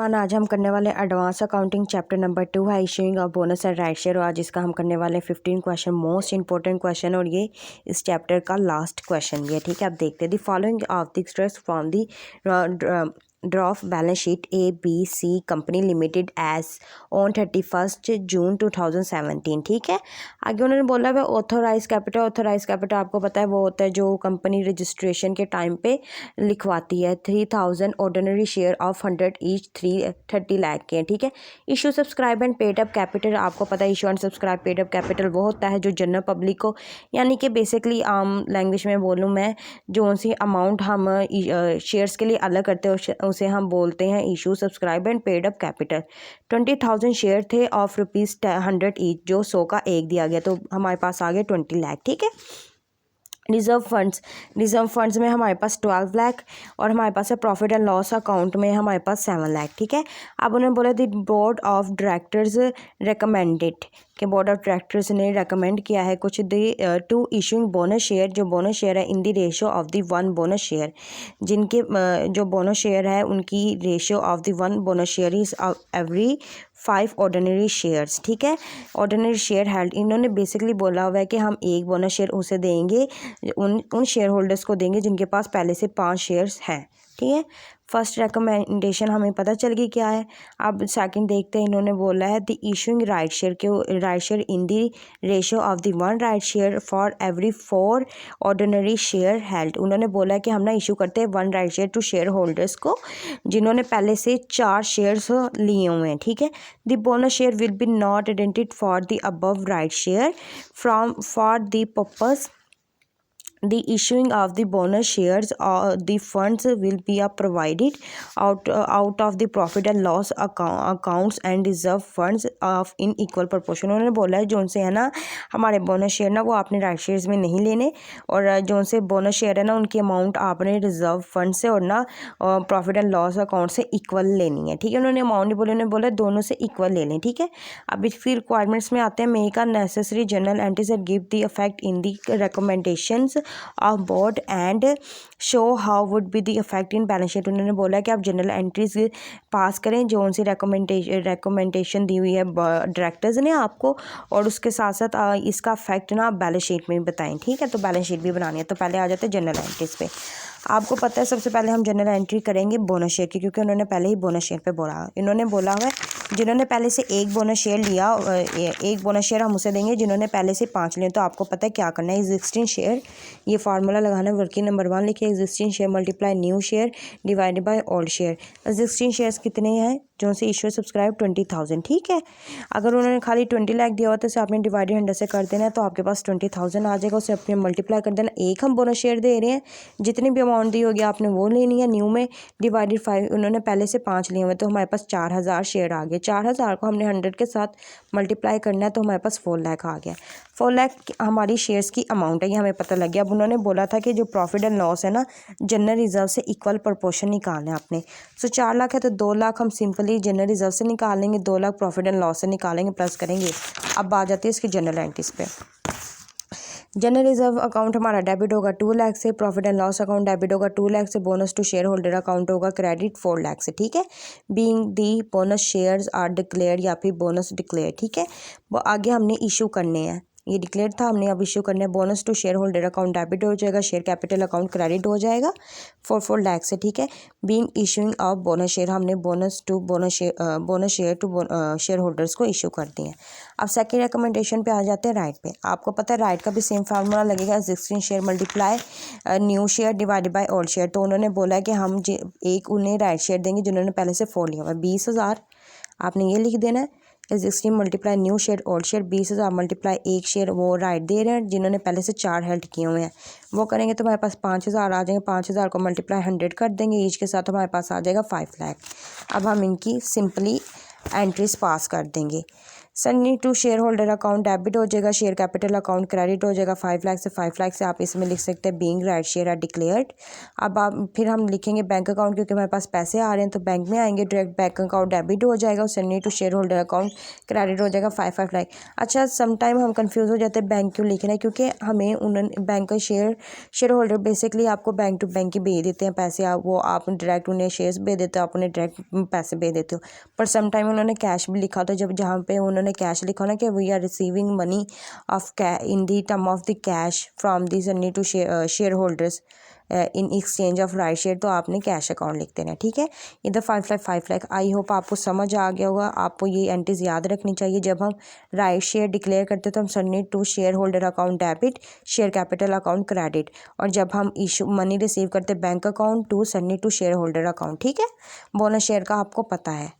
One आज हम करने वाले एडवांस अकाउंटिंग चैप्टर नंबर 2 है issuing of bonus and right share. और आज इसका हम करने वाले 15 क्वेश्चन मोस्ट इंपॉर्टेंट क्वेश्चन और ये इस चैप्टर का लास्ट क्वेश्चन भी है। ठीक है, आप देखते हैं the following of the stress from the draft balance sheet A B C company limited as on 31 June 2017। ठीक है, आगे उन्होंने बोला है ऑथोराइज कैपिटल। ऑथोराइज कैपिटल आपको पता है वो होता है जो कंपनी रजिस्ट्रेशन के टाइम पे लिखवाती है। 3000 ordinary share of 100 each 30 lakh के। ठीक है, issue subscribe and paid up capital आपको पता है issue and subscribe paid up capital वो होता है जो जनरल पब्लिक को, यानी कि बेसिकली आम लैंग्वेज में बोलूँ मैं, जो सी अमाउंट हम शेयर्स के लिए अलग करते हैं उसे हम बोलते हैं issue subscribe and paid up capital. 20,000 share थे ऑफ ₹100 ईच, जो 100 का एक दिया गया, तो हमारे पास आ गए 20 लाख। ठीक है, रिजर्व फंड्स में हमारे पास 12 लाख और हमारे पास है प्रॉफिट एंड लॉस अकाउंट में हमारे पास 7 लाख। ठीक है, अब उन्होंने बोला the board of directors recommended कि बोर्ड ऑफ डायरेक्टर्स ने रेकमेंड किया है कुछ टू इशूइंग बोनस शेयर, जो बोनस शेयर है in the ratio of the 1 bonus share, जिनके जो बोनस शेयर है उनकी ratio of the 1 bonus share is every 5 ordinary shares. ठीक है, ऑर्डिनरी शेयर हेल्ड, इन्होंने बेसिकली बोला हुआ है कि हम एक बोनस शेयर उसे देंगे, उन शेयर होल्डर्स को देंगे जिनके पास पहले से 5 शेयर्स हैं। ठीक है, फर्स्ट रिकमेंडेशन हमें पता चल गई क्या है। अब सेकंड देखते हैं, इन्होंने बोला है द इशूइंग राइट शेयर के right share in the ratio of the 1 right share for every 4 ordinary share held. उन्होंने बोला है कि हम ना इशू करते हैं 1 right share to share holders को जिन्होंने पहले से 4 शेयर्स लिए हुए हैं। ठीक है, the bonus share will be not identified for the above right share from for the purpose the issuing of the bonus shares or the funds will be provided out of the profit and loss accounts and reserve funds of in equal proportion। उन्होंने बोला है जो उनसे है ना हमारे bonus share ना वो आपने राइट शेयर्स में नहीं लेने, और जो उनसे बोनस शेयर है ना उनकी अमाउंट आपने रिजर्व फंड से और ना प्रॉफिट एंड लॉस अकाउंट से इक्वल लेनी है। ठीक है, उन्होंने अमाउंट नहीं बोले, उन्होंने बोला दोनों से इक्वल ले लें। ठीक है, अब फिर रिक्वायरमेंट्स में आते हैं make a necessary general entries and give the effect in the recommendations of board and show how would be the effect in balance sheet. उन्होंने बोला कि आप जनरल एंट्रीज पास करें जो उनसे रिकमेंडेशन दी हुई है डायरेक्टर्स ने आपको, और उसके साथ साथ इसका इफेक्ट ना आप बैलेंस शीट में बताएं। ठीक है, तो बैलेंस शीट भी बनानी है, तो पहले आ जाते हैं जनरल एंट्रीज पे। आपको पता है सबसे पहले हम जनरल एंट्री करेंगे बोनस शेयर की, क्योंकि उन्होंने पहले ही बोनस शेयर पे बोला। इन्होंने बोला हुआ है जिन्होंने पहले से एक बोनस शेयर लिया, एक बोनस शेयर हम उसे देंगे जिन्होंने पहले से 5 लिए। तो आपको पता है क्या करना है, एग्जिस्टिंग शेयर, ये फार्मूला लगाना है, वर्किंग नंबर 1 लिखिए, existing share multiply new share divided by old share. Existing shares कितने हैं जो से इशू सब्सक्राइब 20,000। ठीक है, अगर उन्होंने खाली 20 लाख दिया हुआ तो उसे आपने डिवाइडेड 100 से कर देना है, तो आपके पास 20,000 आ जाएगा, उसे अपने मल्टीप्लाई कर देना। एक हम बोनस शेयर दे रहे हैं, जितनी भी अमाउंट दी होगी आपने वो लेनी है, न्यू में डिवाइडेड 5, उन्होंने पहले से 5 लिए हुए, तो हमारे पास 4,000 शेयर आ गए। 4,000 को हमने 100 के साथ मल्टीप्लाई करना है, तो हमारे पास 4 लाख आ गया। 4 लाख हमारी शेयर्स की अमाउंट है, ये हमें पता लग गया। अब उन्होंने बोला था कि जो प्रॉफिट एंड लॉस है ना जनरल रिजर्व से इक्वल प्रोपोर्शन निकालना है आपने। सो 4 लाख है तो 2 लाख हम सिंपली जनरल रिजर्व से निकालेंगे, 2 लाख प्रॉफिट एंड लॉस से निकालेंगे, प्लस करेंगे। अब आ जाती है इसकी जनरल एंट्रीज पे। जनरल रिजर्व अकाउंट हमारा डेबिट होगा 2 लाख से, profit and loss account debit होगा 2 लाख से, bonus to shareholder account होगा क्रेडिट 4 लाख से। ठीक है, being the bonus shares are declare या फिर बोनस डिक्लेयर। ठीक है, वो आगे हमने इशू करने हैं, ये डिक्लेयर था हमने अब इशू करना है। Bonus to shareholder account debit हो जाएगा, शेयर कैपिटल अकाउंट क्रेडिट हो जाएगा 4 लाख से। ठीक है, being issuing of bonus share, हमने bonus share to share holders को इशू कर दिए हैं। अब सेकंड रिकमेंडेशन पे आ जाते हैं राइट पे। आपको पता है राइट का भी सेम फार्मूला लगेगा, existing share multiply new share divided by old share. तो उन्होंने बोला है कि हम एक उन्हें राइट शेयर देंगे जिन्होंने पहले से 4 लिया हुआ है, 20,000 आपने ये लिख देना है, existing multiply new share old share, 20,000 multiply एक शेयर वो राइट दे रहे हैं जिन्होंने पहले से 4 हेल्ड किए हुए हैं, वो करेंगे तो हमारे पास 5,000 आ जाएंगे। 5,000 को मल्टीप्लाई 100 कर देंगे ईच के साथ, हमारे पास आ जाएगा 5 लाख। अब हम इनकी सिंपली एंट्रीज पास कर देंगे। Sundry to shareholder account debit हो जाएगा, शेयर कैपिटल अकाउंट क्रेडिट हो जाएगा 5 लाख से 5 लाख से आप इसमें लिख सकते हैं being right share are declared. अब आप फिर हम लिखेंगे बैंक अकाउंट, क्योंकि हमारे पास पैसे आ रहे हैं तो बैंक में आएंगे, डायरेक्ट बैंक अकाउंट डेबिट हो जाएगा और sundry to shareholder account credit हो जाएगा 5 लाख। अच्छा, समटाइम हम कंफ्यूज हो जाते हैं बैंक क्यों लिखना है, क्योंकि हमें उन्होंने बैंक का शेयर होल्डर बेसिकली आपको बैंक टू बैंक ही भेज देते हैं पैसे, आप डायरेक्ट उन्हें शेयर्स भेज देते हो, आप उन्हें डायरेक्ट पैसे भेज देते हो। पर समटाइम उन्होंने कैश भी लिखा था, जब जहाँ पे उन्होंने कैश लिखा ना कि we are receiving money of in the term of the cash from the sundry to share holders in exchange of right share, तो आपने कैश अकाउंट लिख देना है। ठीक है, इधर 5 लाख। आई होप आपको समझ आ गया होगा। आपको ये एंट्रीज याद रखनी चाहिए। जब हम राइट शेयर डिक्लेयर करते हैं तो हम sundry to shareholder account debit, share capital account credit, और जब हम इशू मनी रिसीव करते हैं bank account to sundry to shareholder account. ठीक है, बोनस शेयर का आपको पता है।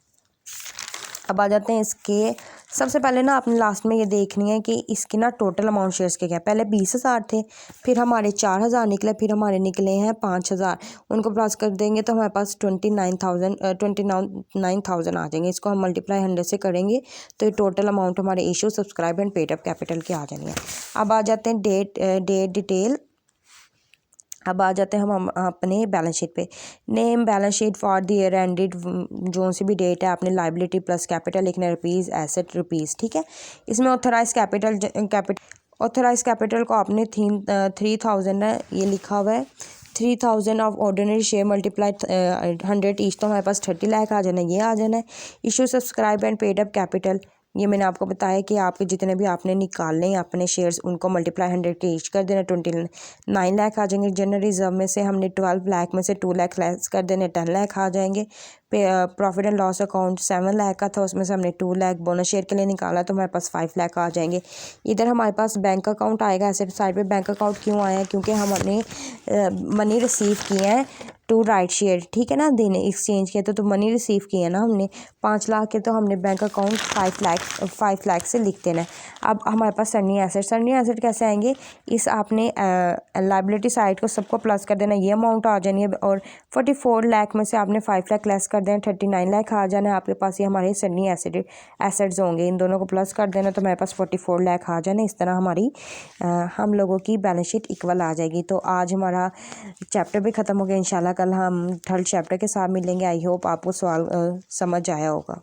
अब आ जाते हैं इसके, सबसे पहले ना आपने लास्ट में ये देखनी है कि इसकी ना टोटल अमाउंट शेयर्स के क्या। पहले 20,000 थे, फिर हमारे 4,000 निकले, फिर हमारे निकले हैं 5,000। उनको प्लस कर देंगे तो हमारे पास 29,000 आ जाएंगे। इसको हम मल्टीप्लाई 100 से करेंगे तो ये टोटल अमाउंट हमारे issue, subscribe and paid up capital के आ जाएंगे। अब आ जाते हैं डेट डिटेल। अब आ जाते हैं हम अपने बैलेंस शीट पे। Name balance sheet for the year ended, जो सी भी डेट है आपने लाइबिलिटी प्लस कैपिटल लिखना है, रुपीज़ एसेट रुपीज़। ठीक है, इसमें ऑथराइज कैपिटल को आपने 3,000 है ये लिखा हुआ है। 3,000 of ordinary share multiply 100 each, तो हमारे पास 30 लाख आ जाना है, ये आ जाना है। Issue subscribe and paid up capital, ये मैंने आपको बताया कि आपके जितने भी आपने निकालने हैं अपने शेयर्स, उनको मल्टीप्लाई 100 के ईच कर देना, 29 लाख आ जाएंगे। जनरल रिजर्व में से हमने 12 लाख में से 2 लाख लेस कर देने, 10 लाख आ जाएंगे। Profit and loss account 7 lakh का था, उसमें से हमने 2 लाख बोनस शेयर के लिए निकाला तो हमारे पास 5 लाख आ जाएंगे। इधर हमारे पास बैंक अकाउंट आएगा। एसेट साइड पे बैंक अकाउंट क्यों आया है, क्योंकि हमने मनी रिसीव किए हैं टू राइट शेयर। ठीक है ना, देने एक्सचेंज किया तो मनी रिसीव किया ना हमने 5 लाख के, तो हमने बैंक अकाउंट 5 लाख से लिख देना है। अब हमारे पास सन्नी एसेट कैसे आएंगे, इस आपने लाइबिलिटी साइड को सबको प्लस कर देना, ये अमाउंट आ जानी है, और 44 लाख में से आपने 5 लाख लेस कर देना, 39 लाख आ जाना है आपके पास। ये हमारे सन्नी एसेट्स होंगे, इन दोनों को प्लस कर देना तो हमारे पास 44 लाख आ जाना। इस तरह हमारी हम लोगों की बैलेंस शीट इक्वल आ जाएगी। तो आज हमारा चैप्टर भी ख़त्म हो गया। इंशाल्लाह कल हम थर्ड चैप्टर के साथ मिलेंगे। आई होप आपको सवाल समझ आया होगा।